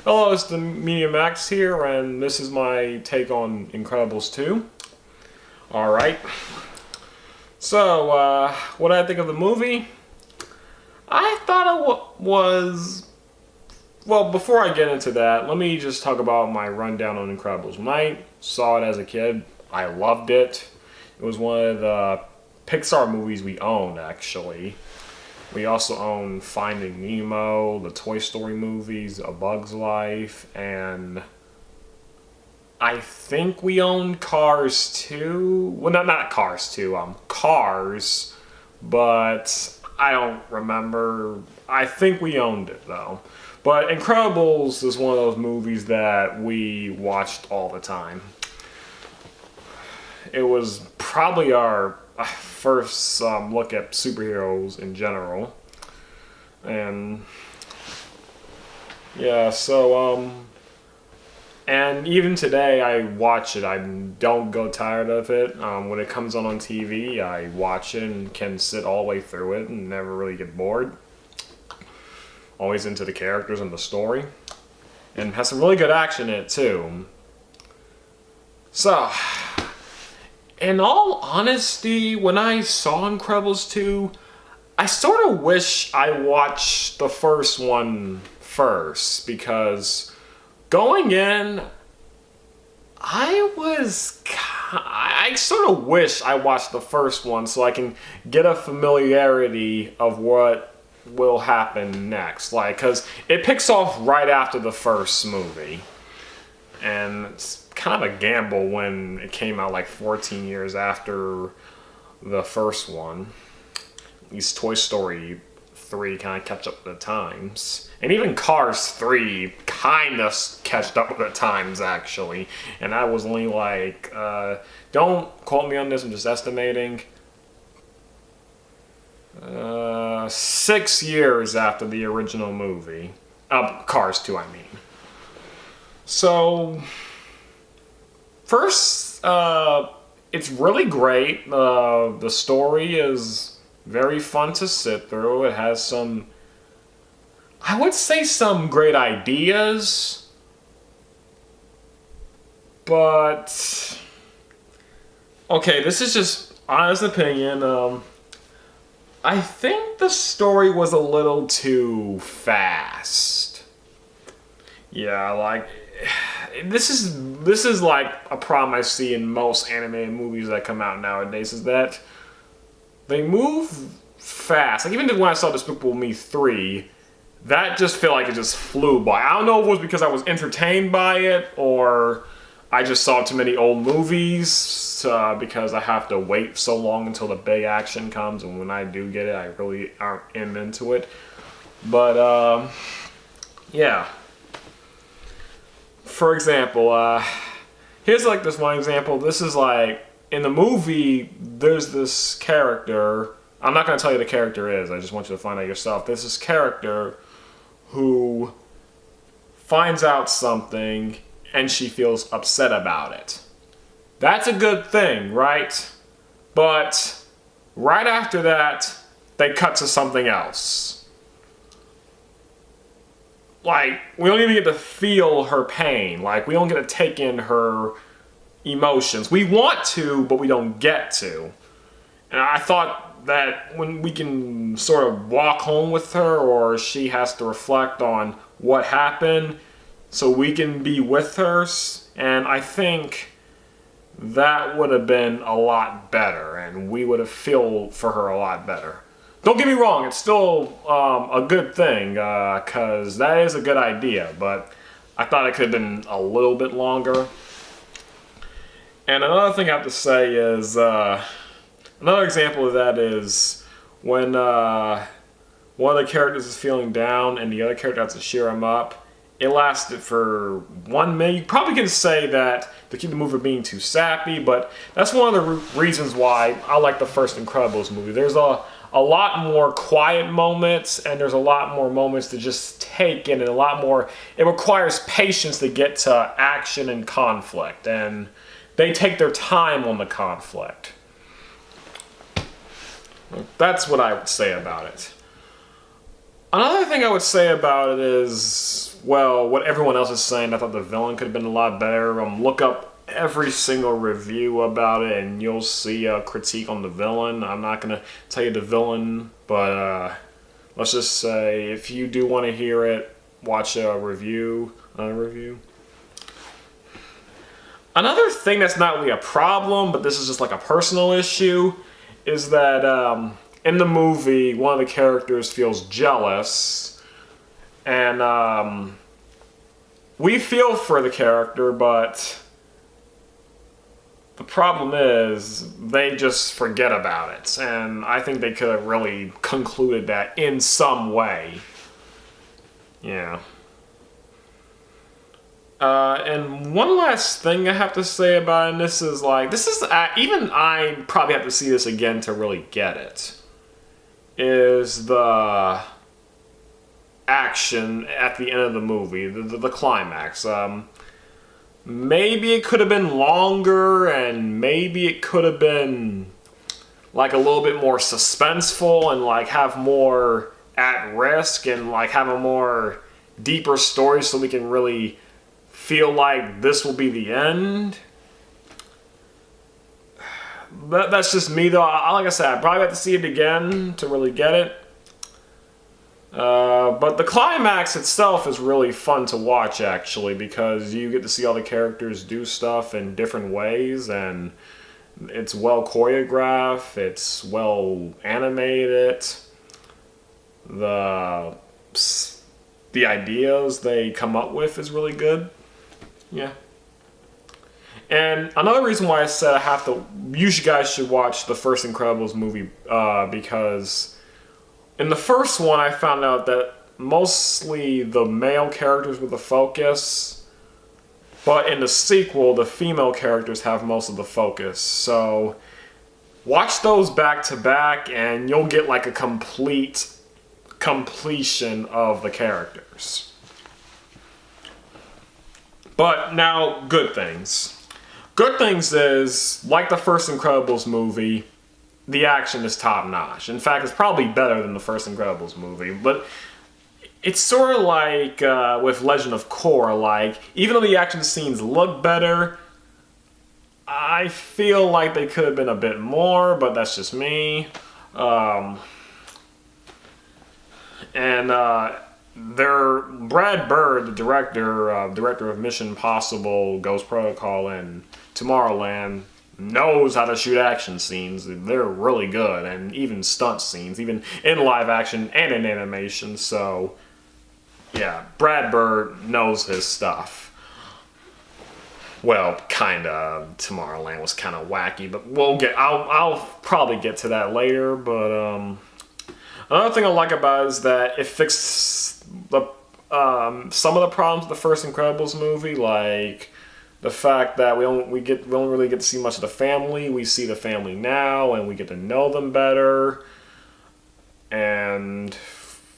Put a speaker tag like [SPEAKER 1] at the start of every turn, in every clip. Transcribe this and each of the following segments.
[SPEAKER 1] Hello, it's the Media Max here, and this is my take on Incredibles 2. Alright. So, what did I think of the movie? I thought it was... Well, before I get into that, let me just talk about my rundown on Incredibles. When I saw it as a kid, I loved it. It was one of the Pixar movies we owned, actually. We also own Finding Nemo, the Toy Story movies, A Bug's Life, and I think we own Cars 2. Well, not Cars 2, Cars, but I don't remember. I think we owned it, though. But Incredibles is one of those movies that we watched all the time. It was probably our first look at superheroes in general, and yeah, so and even today I watch it. I don't go tired of it. When it comes on TV, I watch it and can sit all the way through it and never really get bored. Always into the characters and the story, and has some really good action in it too. So, in all honesty, when I saw Incredibles 2, I sort of wish I watched the first one first, because going in, I sort of wish I watched the first one so I can get a familiarity of what will happen next. Like, because it picks off right after the first movie, and it's kind of a gamble when it came out like 14 years after the first one. At least Toy Story 3 kind of catch up with the times. And even Cars 3 kind of catched up with the times, actually. And I was only like, don't quote me on this, I'm just estimating, 6 years after the original movie. Cars 2, I mean. So, first, it's really great. The story is very fun to sit through. It has some, I would say, some great ideas, but okay, this is just honest opinion. I think the story was a little too fast. Yeah, like, this is like a problem I see in most animated movies that come out nowadays, is that they move fast. Like, even when I saw Despicable Me 3, that just felt like it just flew by. I don't know if it was because I was entertained by it, or I just saw too many old movies, because I have to wait so long until the big action comes, and when I do get it, I really am into it. But, yeah. For example, here's like this one example. This is like, in the movie, there's this character. I'm not going to tell you the character is. I just want you to find out yourself. There's this character who finds out something and she feels upset about it. That's a good thing, right? But right after that, they cut to something else. Like, we don't even get to feel her pain. Like, we don't get to take in her emotions. We want to, but we don't get to. And I thought that when we can sort of walk home with her, or she has to reflect on what happened, so we can be with her, and I think that would have been a lot better, and we would have feel for her a lot better. Don't get me wrong, it's still a good thing, because that is a good idea, but I thought it could have been a little bit longer. And another thing I have to say is, another example of that is when one of the characters is feeling down and the other character has to cheer him up. It lasted for 1 minute. You probably can say that to keep the movie being too sappy, but that's one of the reasons why I like the first Incredibles movie. There's a lot more quiet moments, and there's a lot more moments to just take in, and a lot more, it requires patience to get to action and conflict, and they take their time on the conflict. That's what I would say about it. Another thing I would say about it is, well, what everyone else is saying. I thought the villain could have been a lot better. Look up every single review about it, and you'll see a critique on the villain. I'm not gonna tell you the villain, but let's just say if you do want to hear it, watch a review. Another thing that's not really a problem, but this is just like a personal issue, is that in the movie, one of the characters feels jealous, and we feel for the character, but the problem is they just forget about it, and I think they could have really concluded that in some way. Yeah. And one last thing I have to say about it, and this is even I probably have to see this again to really get it, is the action at the end of the movie, the climax. Maybe it could have been longer, and maybe it could have been like a little bit more suspenseful, and like have more at risk, and like have a more deeper story so we can really feel like this will be the end. That's just me though. Like I said, I probably have to see it again to really get it. But the climax itself is really fun to watch, actually, because you get to see all the characters do stuff in different ways, and it's well choreographed, it's well animated. The ideas they come up with is really good. Yeah. And another reason why I said you guys should watch the first Incredibles movie, because in the first one I found out that mostly the male characters were the focus, but in the sequel the female characters have most of the focus. So watch those back to back and you'll get like a completion of the characters. But now, good things. Good things is, like the first Incredibles movie, the action is top-notch. In fact, it's probably better than the first Incredibles movie. But it's sort of like with Legend of Korra. Like, even though the action scenes look better, I feel like they could have been a bit more, but that's just me. Brad Bird, the director of Mission Impossible, Ghost Protocol, and Tomorrowland, knows how to shoot action scenes. They're really good, and even stunt scenes, even in live action and in animation. So, yeah, Brad Bird knows his stuff. Well, kinda. Tomorrowland was kind of wacky, but I'll probably get to that later. But another thing I like about it is that it fixed some of the problems with the first Incredibles movie, like the fact that we don't really get to see much of the family. We see the family now, and we get to know them better. And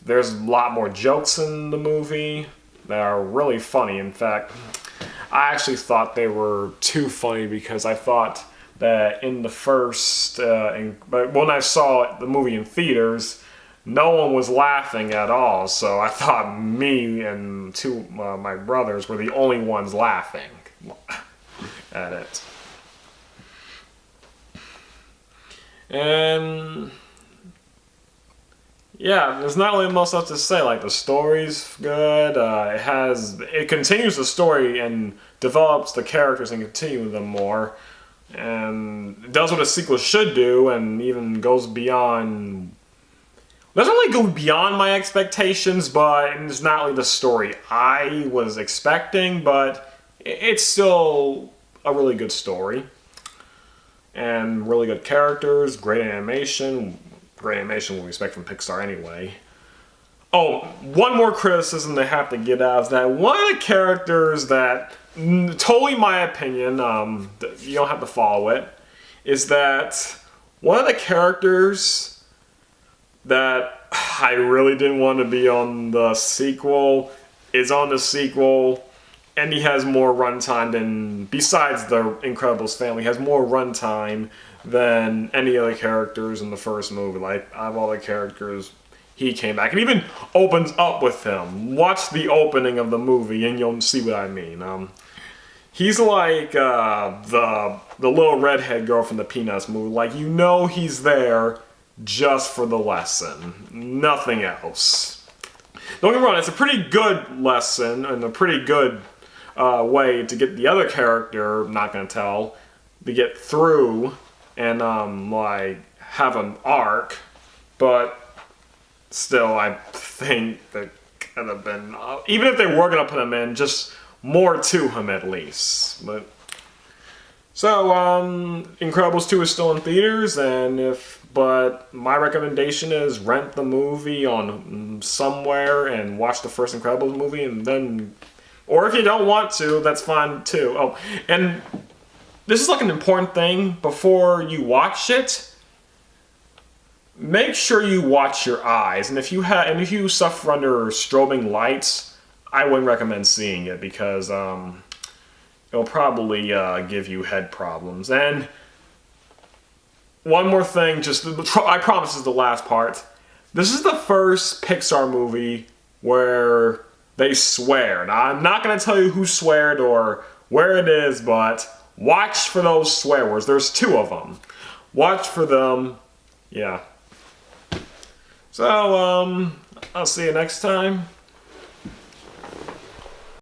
[SPEAKER 1] there's a lot more jokes in the movie that are really funny. In fact, I actually thought they were too funny because I thought that in the first, but when I saw the movie in theaters, no one was laughing at all. So I thought me and two my brothers were the only ones laughing at it. And yeah, there's not really much else to say. Like, the story's good. It continues the story and develops the characters and continues them more, and it does what a sequel should do, and even goes beyond. Doesn't really go beyond my expectations, but it's not really the story I was expecting. But it's still a really good story, and really good characters, great animation. Great animation we expect from Pixar anyway. Oh, one more criticism they have to get out is that one of the characters that, totally my opinion, you don't have to follow it, is that one of the characters that I really didn't want to be on the sequel is on the sequel, and he has more runtime than, besides the Incredibles family, has more runtime than any other characters in the first movie. Like, out of all the characters, he came back. It even opens up with him. Watch the opening of the movie and you'll see what I mean. He's like the little redhead girl from the Peanuts movie. Like, you know he's there just for the lesson. Nothing else. Don't get me wrong, it's a pretty good lesson and a pretty good way to get the other character, not gonna tell, to get through and like have an arc, but still I think that could have been, even if they were gonna put him in, just more to him at least. But so Incredibles 2 is still in theaters, but my recommendation is rent the movie on somewhere and watch the first Incredibles movie, and then, or if you don't want to, that's fine too. Oh, and this is like an important thing before you watch it. Make sure you watch your eyes, and if you suffer under strobing lights, I wouldn't recommend seeing it because it'll probably give you head problems. And one more thing, I promise this is the last part. This is the first Pixar movie where they swear. Now, I'm not going to tell you who sweared or where it is, but watch for those swear words. There's 2 of them. Watch for them. Yeah. So, I'll see you next time.